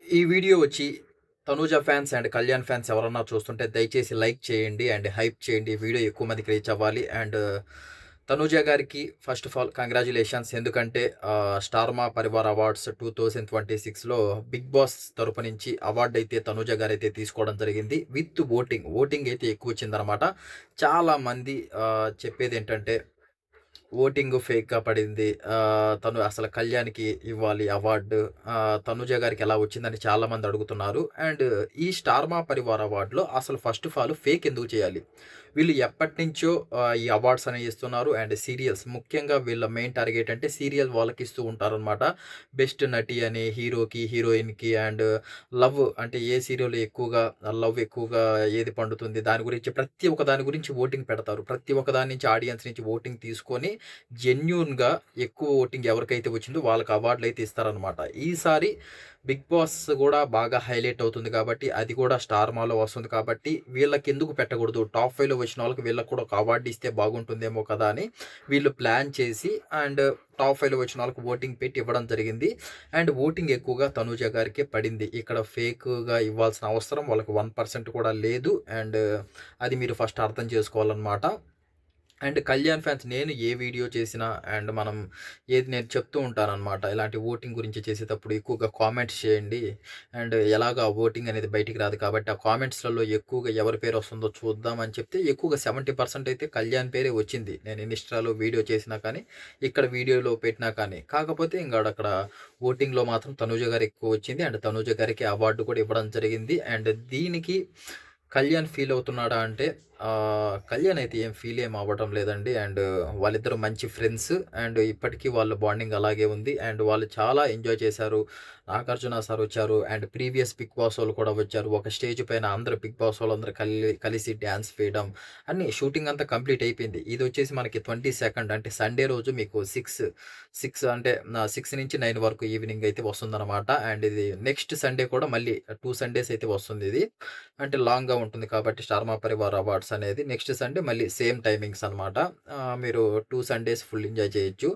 ఈ వీడియో వచ్చి Tanuja fans and Kalyan fans ఎవరన్నా చూస్తుంటే దయచేసి లైక్ చేయండి అండ్ హైప్ చేయండి. వీడియో ఎక్కువ మందికి రీచ్ అవ్వాలి. అండ్ తనూజ గారికి ఫస్ట్ ఆఫ్ ఆల్ కంగ్రాచ్యులేషన్స్. ఎందుకంటే స్టార్ మా పరివార్ అవార్డ్స్ 2026లో బిగ్ బాస్ తరపు నుంచి అవార్డు అయితే తనూజ గారు అయితే తీసుకోవడం జరిగింది. విత్ ఓటింగ్ అయితే ఎక్కువ వచ్చిందనమాట. చాలామంది చెప్పేది ఏంటంటే ఓటింగ్ ఫేక్‌గా పడింది. తను అసలు కళ్యాణ్‌కి ఇవ్వాలి అవార్డు. తనుజ గారికి ఎలా వచ్చిందని చాలామంది అడుగుతున్నారు. అండ్ ఈ స్టార్ మా పరివార్ అవార్డ్‌లో అసలు ఫస్ట్ ఆఫ్ ఆల్ ఫేక్ ఎందుకు చేయాలి? వీళ్ళు ఎప్పటినుంచో ఈ అవార్డ్స్ అనేవి ఇస్తున్నారు. అండ్ సీరియల్స్ ముఖ్యంగా వీళ్ళ మెయిన్ టార్గెట్ అంటే సీరియల్ వాళ్ళకి ఇస్తూ ఉంటారనమాట. బెస్ట్ నటి అని హీరోకి, హీరోయిన్‌కి అండ్ లవ్ అంటే ఏ సీరియల్ ఎక్కువగా లవ్ ఎక్కువగా ఏది పండుతుంది దాని గురించి ప్రతి ఒక్క దాని గురించి ఓటింగ్ పెడతారు. ప్రతి ఒక్క దాని నుంచి ఆడియన్స్ నుంచి ఓటింగ్ తీసుకొని జెన్యూన్‌గా ఎక్కువ ఓటింగ్ ఎవరికైతే వచ్చిందో వాళ్ళకి అవార్డులైతే ఇస్తారనమాట. ఈసారి బిగ్ బాస్ గూడా బాగా హైలైట్ అవుతుంది కాబట్టి, అది కూడా స్టార్ మాలో వస్తుంది కాబట్టి, వీళ్ళకెందుకు పెట్టకూడదు? టాప్ 5లో వచ్చిన వాళ్ళకి వీళ్ళకి కూడా ఒక అవార్డ్ ఇస్తే బాగుంటుందేమో కదా! అని వీళ్ళు ప్లాన్ చేసి అండ్ టాప్ 5లో వచ్చిన వాళ్ళకి ఓటింగ్ పెట్టి ఇవ్వడం జరిగింది. అండ్ ఓటింగ్ ఎక్కువగా తనూజ గారికే పడింది. ఇక్కడ ఫేక్‌గా ఇవ్వాల్సిన అవసరం వాళ్ళకి 1% కూడా లేదు. అండ్ అది మీరు ఫస్ట్ అర్థం చేసుకోవాలనమాట. అండ్ కళ్యాణ్ ఫ్యాన్స్ నేను ఏ వీడియో చేసినా అండ్ నేను చెప్తూ ఉంటాననమాట. ఇలాంటి ఓటింగ్ గురించి చేసేటప్పుడు ఎక్కువగా కామెంట్స్ చేయండి. అండ్ ఎలాగో ఆ ఓటింగ్ అనేది బయటికి రాదు కాబట్టి, ఆ కామెంట్స్‌లలో ఎక్కువగా ఎవరి పేరు వస్తుందో చూద్దాం అని చెప్తే ఎక్కువగా 70% అయితే కళ్యాణ్ పేరే వచ్చింది. నేను ఇన్‌స్టాలో వీడియో చేసినా కానీ, ఇక్కడ వీడియోలో పెట్టినా కానీ. కాకపోతే అక్కడ ఓటింగ్‌లో మాత్రం తనూజ గారు ఎక్కువ వచ్చింది. అండ్ తనూజ గారికి అవార్డు కూడా ఇవ్వడం జరిగింది. అండ్ దీనికి కళ్యాణ్ ఫీల్ అవుతున్నాడా అంటే కళ్యాణ్ అయితే ఏం అవ్వడం లేదండి. అండ్ వాళ్ళిద్దరూ మంచి ఫ్రెండ్స్. అండ్ ఇప్పటికీ వాళ్ళ బాండింగ్ అలాగే ఉంది. అండ్ వాళ్ళు చాలా ఎంజాయ్ చేశారు. నాగార్జున సార్ వచ్చారు. అండ్ ప్రీవియస్ బిగ్ బాస్ వాళ్ళు కూడా వచ్చారు. ఒక స్టేజ్ పైన అందరూ బిగ్ బాస్ వాళ్ళందరూ కలిసి డాన్స్ వేయడం అన్నీ షూటింగ్ అంతా కంప్లీట్ అయిపోయింది. ఇది వచ్చేసి మనకి 22 అంటే సండే రోజు మీకు 6 అంటే 6 నుంచి 9 వరకు ఈవినింగ్ అయితే వస్తుందనమాట. అండ్ ఇది నెక్స్ట్ సండే కూడా మళ్ళీ 2 సండేస్ అయితే వస్తుంది ఇది. అంటే లాంగ్‌గా ఉంటుంది కాబట్టి 'స్టార్ మా పరివార్ అవార్డ్స్' అనేది నెక్స్ట్ సండే మళ్ళీ సేమ్ టైమింగ్స్ అనమాట. మీరు 2 సండేస్ ఫుల్ ఎంజాయ్ చేయొచ్చు.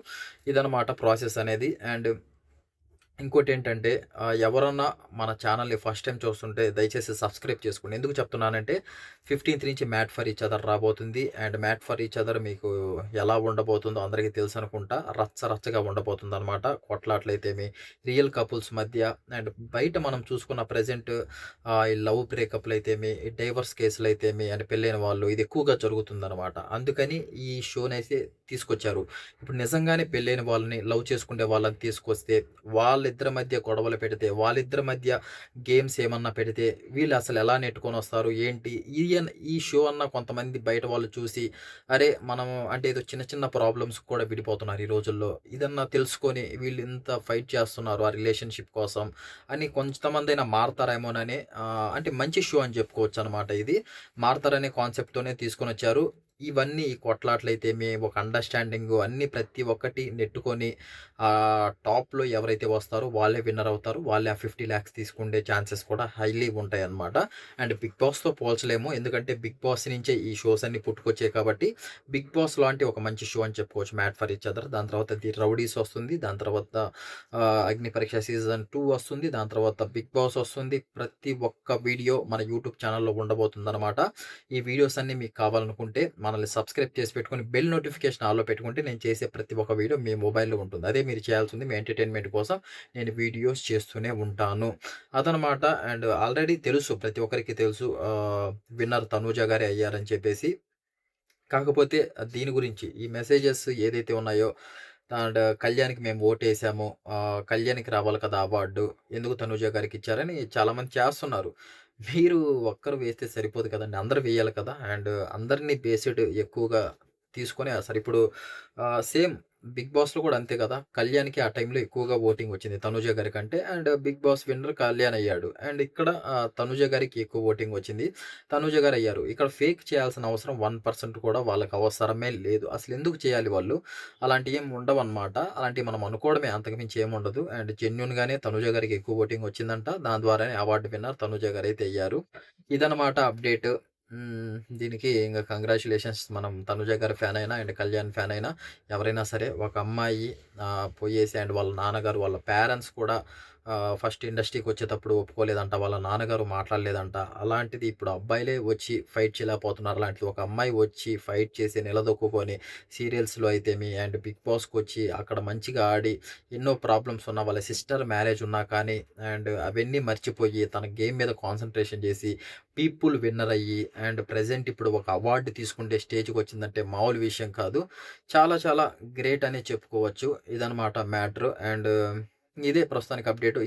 ఇదనమాట ప్రాసెస్ అనేది. అండ్ ఇంకోటేంటంటే ఎవరన్నా మన ఛానల్‌ని ఫస్ట్ టైమ్ చూస్తుంటే దయచేసి సబ్స్క్రైబ్ చేసుకోండి. ఎందుకు చెప్తున్నానంటే 15థ్ నుంచి మ్యాట్ ఫర్ ఈచ్ అదర్ రాబోతుంది. And made for each other మీకు ఎలా ఉండబోతుందో అందరికీ తెలుసనుకుంటా. రచ్చరచ్చగా ఉండబోతుందనమాట. కొట్లాటలైతేమి, రియల్ కపుల్స్ మధ్య అండ్ బయట మనం చూసుకున్న ప్రెజెంట్ ఈ లవ్ బ్రేకప్‌లైతేమి, ఈ డైవర్స్ కేసులైతేమి అండ్ పెళ్ళైన వాళ్ళు ఇది ఎక్కువగా జరుగుతుందనమాట. అందుకని ఈ షోనైతే తీసుకొచ్చారు. ఇప్పుడు నిజంగానే పెళ్ళైన వాళ్ళని, లవ్ చేసుకునే వాళ్ళని తీసుకొస్తే, వాళ్ళిద్దరి మధ్య గొడవలు పెడితే, వాళ్ళిద్దరి మధ్య గేమ్స్ ఏమన్నా పెడితే, వీళ్ళు అసలు ఎలా నెట్టుకొనొస్తారు? ఏంటి? ఈ షో అన్నా కొంతమంది బయట వాళ్ళు చూసి, అరే! మనం అంటే ఏదో చిన్న చిన్న ప్రాబ్లమ్స్ కూడా విడిపోతున్నారు ఈ రోజుల్లో. ఇదన్నా తెలుసుకొని వీళ్ళు ఇంత ఫైట్ చేస్తున్నారు ఆ రిలేషన్‌షిప్ కోసం అని కొంతమందైనా మారతారేమోనని అంటే మంచి షో అని చెప్పుకోవచ్చనమాట ఇది. మారతారనే కాన్సెప్ట్‌తోనే తీసుకొనొచ్చారు. ఇవన్నీ ఈ కొట్లాటలైతేమి, ఒక అండర్‌స్టాండింగు అన్నీ ప్రతి ఒక్కటి నెట్టుకొని టాప్‌లో ఎవరైతే వస్తారో వాళ్ళే విన్నర్ అవుతారు. వాళ్ళే ఆ 50,00,000 తీసుకునే ఛాన్సెస్ కూడా హైలీ ఉంటాయన్నమాట. అండ్ బిగ్ బాస్‌తో పోల్చలేము. ఎందుకంటే బిగ్ బాస్ నుంచే ఈ షోస్ అన్నీ పుట్టుకొచ్చాయి కాబట్టి, బిగ్ బాస్ లాంటి ఒక మంచి షో అని చెప్పుకోవచ్చు 'మ్యాట్ ఫర్ ఈచ్ అదర్'. దాని తర్వాత 'ది రౌడీస్' వస్తుంది. దాని తర్వాత 'అగ్ని పరీక్ష' సీజన్ 2 వస్తుంది. దాని తర్వాత 'బిగ్ బాస్' వస్తుంది. ప్రతి ఒక్క వీడియో మన యూట్యూబ్ ఛానల్‌లో ఉండబోతుందన్నమాట. ఈ వీడియోస్ అన్నీ మీకు కావాలనుకుంటే మనల్ని సబ్స్క్రైబ్ చేసి పెట్టుకొని బెల్ నోటిఫికేషన్ ఆల్‌లో పెట్టుకుంటే నేను చేసే ప్రతి ఒక్క వీడియో మీ మొబైల్‌లో ఉంటుంది. అదే మీరు చేయాల్సింది మీ ఎంటర్‌టైన్‌మెంట్ కోసం నేను వీడియోస్ చేస్తూనే ఉంటాను. అదనమాట. అండ్ ఆల్రెడీ తెలుసు ప్రతి ఒక్కరికి తెలుసు విన్నర్ తనూజ గారే అయ్యారని చెప్పేసి. కాకపోతే దీని గురించి ఈ మెసేజెస్ ఏదైతే ఉన్నాయో అండ్ కళ్యాణ్‌కి మేము ఓటేసాము. కళ్యాణ్‌కి రావాలి కదా అవార్డు. ఎందుకు తనూజ గారికిచ్చారని చాలామంది చేస్తున్నారు. మీరు ఒక్కరు వేస్తే సరిపోదు కదండీ! అందరూ వేయాలి కదా! అండ్ అందరిని బేస్డ్ ఎక్కువగా తీసుకొని అసలు ఇప్పుడు సేమ్ 'బిగ్ బాస్‌లో' కూడా అంతే కదా! కళ్యాణ్‌కి ఆ టైంలో ఎక్కువగా ఓటింగ్ వచ్చింది తనూజ గారి కంటే. And 'big boss' winner Kalyan అయ్యాడు. అండ్ ఇక్కడ తనూజ గారికి ఎక్కువ ఓటింగ్ వచ్చింది. తనూజ గారు అయ్యారు. ఇక్కడ ఫేక్ చేయాల్సిన అవసరం 1% కూడా వాళ్ళకి అవసరమే లేదు. అసలెందుకు చేయాలి వాళ్ళు? అలాంటియేం ఉండవనమాట. అలాంటివి మనం అనుకోవడమే అంతకు మించి ఏముండదు. అండ్ జెన్యూన్‌గానే తనూజ గారికి ఎక్కువ ఓటింగ్ వచ్చిందంట. దాని ద్వారానే అవార్డ్ విన్నర్ తనూజ గారైతే అయ్యారు. ఇదనమాట అప్డేట్. దీనికి ఇంగ కంగ్రాచ్యులేషన్స్ మనం తనుజ గారి ఫ్యాన్ అయినా అండ్ కళ్యాణ్ ఫ్యాన్ అయినా ఎవరైనా సరే ఒక అమ్మాయి పోయేసి అండ్ వాళ్ళ నాన్నగారు, వాళ్ళ పేరెంట్స్ కూడా ఫస్ట్ ఇండస్ట్రీకి వచ్చేటప్పుడు ఒప్పుకోలేదంట. వాళ్ళ నాన్నగారు మాట్లాడలేదంట. అలాంటిది ఇప్పుడు అబ్బాయిలే వచ్చి ఫైట్ చేయలేకపోతున్నారు. అలాంటిది ఒక అమ్మాయి వచ్చి ఫైట్ చేసి నిలదొక్కుకొని సీరియల్స్‌లో అయితేమి అండ్ 'బిగ్ బాస్'కొచ్చి అక్కడ మంచిగా ఆడి ఎన్నో ప్రాబ్లమ్స్ ఉన్న వాళ్ళ సిస్టర్ మ్యారేజ్ ఉన్నా కానీ అండ్ అవన్నీ మర్చిపోయి తన గేమ్ మీద కాన్సంట్రేషన్ చేసి పీపుల్ విన్నర్ అయ్యి అండ్ ప్రెజెంట్ ఇప్పుడు ఒక అవార్డ్ తీసుకుంటే స్టేజ్‌కొచ్చిందంటే మామూలు విషయం కాదు. చాలా చాలా గ్రేట్ అనే చెప్పుకోవచ్చు. ఇదనమాట మ్యాటర్ అండ్ ఇదే ప్రస్తుతానికి అప్డేట్.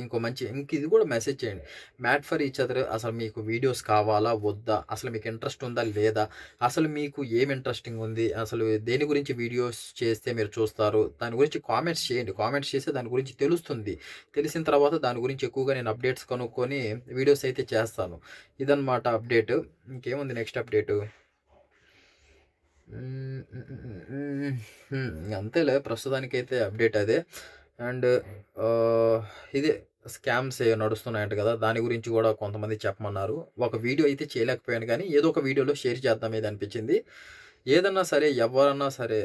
ఇంక ఇది కూడా మెసేజ్ చేయండి. మ్యాట్ ఫర్ ఈచ్ అదర్ అసలు మీకు వీడియోస్ కావాలా? వద్దా? అసలు మీకు ఇంట్రెస్ట్ ఉందా? లేదా? అసలు మీకు ఏం ఇంట్రెస్టింగ్ ఉంది? అసలు దేని గురించి వీడియోస్ చేస్తే మీరు చూస్తారు? దాని గురించి కామెంట్స్ చేయండి. కామెంట్స్ చేస్తే దాని గురించి తెలుస్తుంది. తెలిసిన తర్వాత దాని గురించి ఎక్కువగా నేను అప్డేట్స్ కనుక్కొని వీడియోస్ అయితే చేస్తాను. ఇదనమాట అప్డేట్. ఇంకేముంది నెక్స్ట్ అప్డేటు? హ్మ్. అంతేలే ప్రస్తుతానికైతే అప్డేట్ అదే. అండ్ ఆహ్, ఇదే స్కామ్స్ ఏవో నడుస్తున్నాయంట గదా! దాని గురించి గూడా కొంతమంది చెప్పమన్నారు. ఒక వీడియో అయితే చేయలేకపోయాను గానీ, ఏదో ఒక వీడియోలో షేర్ చేద్దాం ఇది అనిపించింది. ఏదన్నా సరే, ఎవ్వరన్నా సరే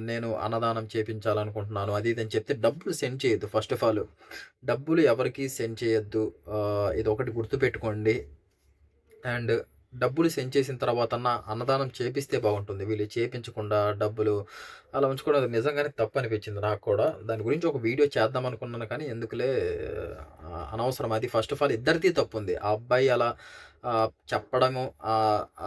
నేను అన్నదానం చేపించాలనుకుంటున్నాను అది ఇది అని చెప్తే డబ్బులు సెండ్ చేయొద్దు ఫస్ట్ ఆఫ్ ఆల్. డబ్బులు ఎవరికీ సెండ్ చేయొద్దు. ఇదొకటి గుర్తుపెట్టుకోండి. అండ్ డబ్బులు సెండ్ చేసిన తర్వాతన్నా అన్నదానం చేపిస్తే బాగుంటుంది. వీళ్ళు చేపించకుండా డబ్బులు అలా ఉంచుకోవడం అది నిజంగానే తప్పనిపించింది నాకు కూడా. దాని గురించి ఒక వీడియో చేద్దాం అనుకున్నాను కానీ ఎందుకులే అనవసరం. అది ఫస్ట్ ఆఫ్ ఆల్ ఇద్దరిది తప్పుంది. ఆ అబ్బాయి అలా చెప్పడము ఆ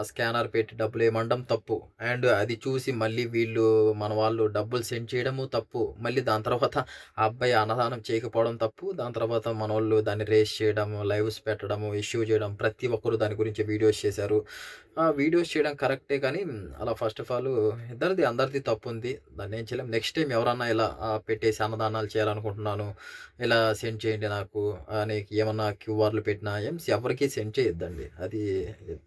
స్కానర్ పెట్టి డబ్బులేయమండం తప్పు. అండ్ అది చూసి మళ్ళీ వీళ్ళు మన వాళ్ళు డబ్బులు సెండ్ చేయడము తప్పు. మళ్ళీ దాని తర్వాత ఆ అబ్బాయి అన్నదానం చేయకపోవడం తప్పు. దాని తర్వాత మనోళ్ళు దాన్ని రేస్ చేయడము, లైవ్స్ పెట్టడము, ఇష్యూ చేయడం ప్రతి ఒక్కరు దాని గురించి వీడియోస్ చేశారు. ఆ వీడియోస్ చేయడం కరెక్టే కానీ అలా ఫస్ట్ ఆఫ్ ఆల్ అందరిది తప్పుంది. దాన్నేం చేయలేం. నెక్స్ట్ టైమ్ ఎవరన్నా ఇలా పెట్టేసి అన్నదానాలు చేయాలనుకుంటున్నాను. ఇలా సెండ్ చేయండి నాకు అని ఏమన్నా క్యూఆర్‌లు పెట్టినా ఎవరికీ సెండ్ చేయొద్దండి. అది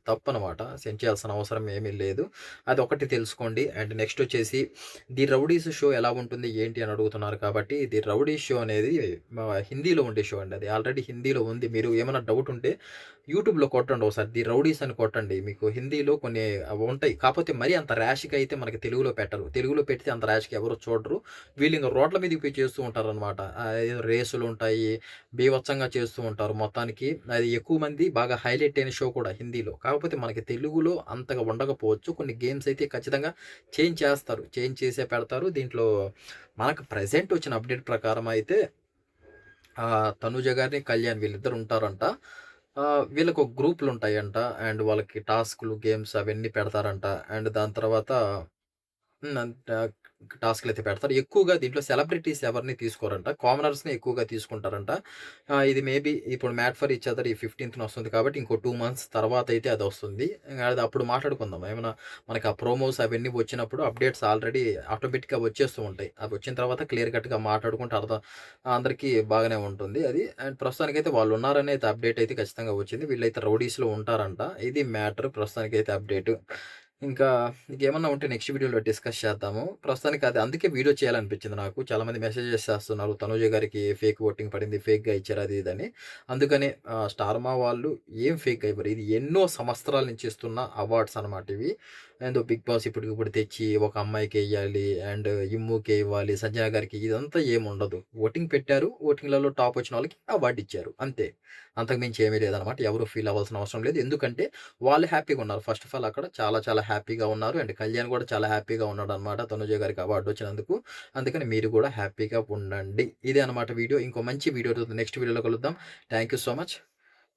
తప్పనమాట. సెండ్ చేయాల్సిన అవసరం ఏమీ లేదు. అదొకటి తెలుసుకోండి. అండ్ నెక్స్ట్ వచ్చేసి 'ది రౌడీస్' షో ఎలా ఉంటుంది? ఏంటి? అని అడుగుతున్నారు కాబట్టి 'ది రౌడీస్' షో అనేది హిందీలో ఉండే షో అండి అది. ఆల్రెడీ హిందీలో ఉంది. మీరు ఏమైనా డౌట్ ఉంటే యూట్యూబ్‌లో కొట్టండి ఒకసారి 'ది రౌడీస్' అని కొట్టండి. మీకు హిందీలో కొన్ని ఉంటాయి. కాపోతే మరీ అంత ర్యాష్‌గా అయితే మనకి తెలుగులో పెట్టరు. తెలుగులో పెడితే అంత ర్యాష్‌గా ఎవరు చూడరు. వీళ్ళు ఇంక రోడ్ల మీదకి పోయి చేస్తూ ఉంటారనమాట. ఏదో రేసులుంటాయి. బీభత్సంగా చేస్తూ ఉంటారు. మొత్తానికి అది ఎక్కువ మంది బాగా హైలైట్ అయిన షో కూడా హిందీలో. కాకపోతే మనకి తెలుగులో అంతగా ఉండకపోవచ్చు. కొన్ని గేమ్స్ అయితే ఖచ్చితంగా చేంజ్ చేస్తారు. చేంజ్ చేసే పెడతారు. దీంట్లో మనకు ప్రెజెంట్ వచ్చిన అప్డేట్ ప్రకారం అయితే తనూజ గారిని, కళ్యాణ్ వీళ్ళిద్దరు ఉంటారంట. వీళ్ళకొక గ్రూపులుంటాయంట. అండ్ వాళ్ళకి టాస్క్‌లు, గేమ్స్ అవన్నీ పెడతారంట. అండ్ దాని తర్వాత అంత టాస్క్‌లయితే పెడతారు. ఎక్కువగా దీంట్లో సెలబ్రిటీస్ ఎవరిని తీసుకోరంట. కామనర్స్‌నే ఎక్కువగా తీసుకుంటారంట. ఇది మేబీ ఇప్పుడు 'మ్యాట్ ఫర్ ఈచ్ అదర్' ఈ 15థ్ వస్తుంది కాబట్టి ఇంకో 2 మంత్స్ తర్వాతయితే అదొస్తుంది. అది అప్పుడు మాట్లాడుకుందాం. ఏమన్నా మనకి ఆ ప్రోమోస్ అవన్నీ వచ్చినప్పుడు అప్డేట్స్ ఆల్రెడీ ఆటోమేటిక్‌గా వచ్చేస్తూ ఉంటాయి. అవి వచ్చిన తర్వాత క్లియర్ కట్‌గా మాట్లాడుకుంటే అందరికీ బాగానే ఉంటుంది అది. అండ్ ప్రస్తుతానికైతే వాళ్ళున్నారని అయితే అప్డేట్ అయితే ఖచ్చితంగా వచ్చింది. వీళ్ళైతే రౌడీస్‌లో ఉంటారంట. ఇది మ్యాటర్ ప్రస్తుతానికైతే అప్డేట్. ఇంకా ఇంకేమన్నా ఉంటే నెక్స్ట్ వీడియోలో డిస్కస్ చేద్దాము. ప్రస్తుతానికి అది అందుకే వీడియో చేయాలనిపించింది నాకు. చాలామంది మెసేజెస్ చేస్తున్నారు. 'తనూజ' గారికి ఫేక్ ఓటింగ్ పడింది. ఫేక్‌గా ఇచ్చారు అది ఇది అని. అందుకనే స్టార్ మా వాళ్ళు ఏం ఫేక్‌గా ఇవ్వరు. ఇది ఎన్నో సంవత్సరాల నుంచి ఇస్తున్న అవార్డ్స్ అనమాట ఇవి. ఏందో 'బిగ్ బాస్' ఇప్పటికిప్పుడు తెచ్చి ఒక అమ్మాయికెయ్యాలి అండ్ ఇమ్ముకే ఇవ్వాలి, సంజన గారికి ఇదంతా ఏముండదు. ఓటింగ్ పెట్టారు. ఓటింగ్‌లలో టాప్ వచ్చిన వాళ్ళకి అవార్డ్ ఇచ్చారు. అంతే. అంతకు మించి ఏమీ లేదనమాట. ఎవరు ఫీల్ అవ్వాల్సిన అవసరం లేదు. ఎందుకంటే వాళ్ళు హ్యాపీగా ఉన్నారు. ఫస్ట్ ఆఫ్ ఆల్ అక్కడ చాలా చాలా హ్యాపీగా ఉన్నారు. అండ్ కళ్యాణ్ కూడా చాలా హ్యాపీగా ఉన్నాడనమాట. తనుజ గారికి అవార్డ్ వచ్చినందుకు. అందుకని మీరు కూడా హ్యాపీగా ఉండండి. ఇదే అనమాట వీడియో. ఇంకో మంచి వీడియోతో నెక్స్ట్ వీడియోలో కలుద్దాం. Thank you so much.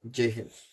జై హింద్.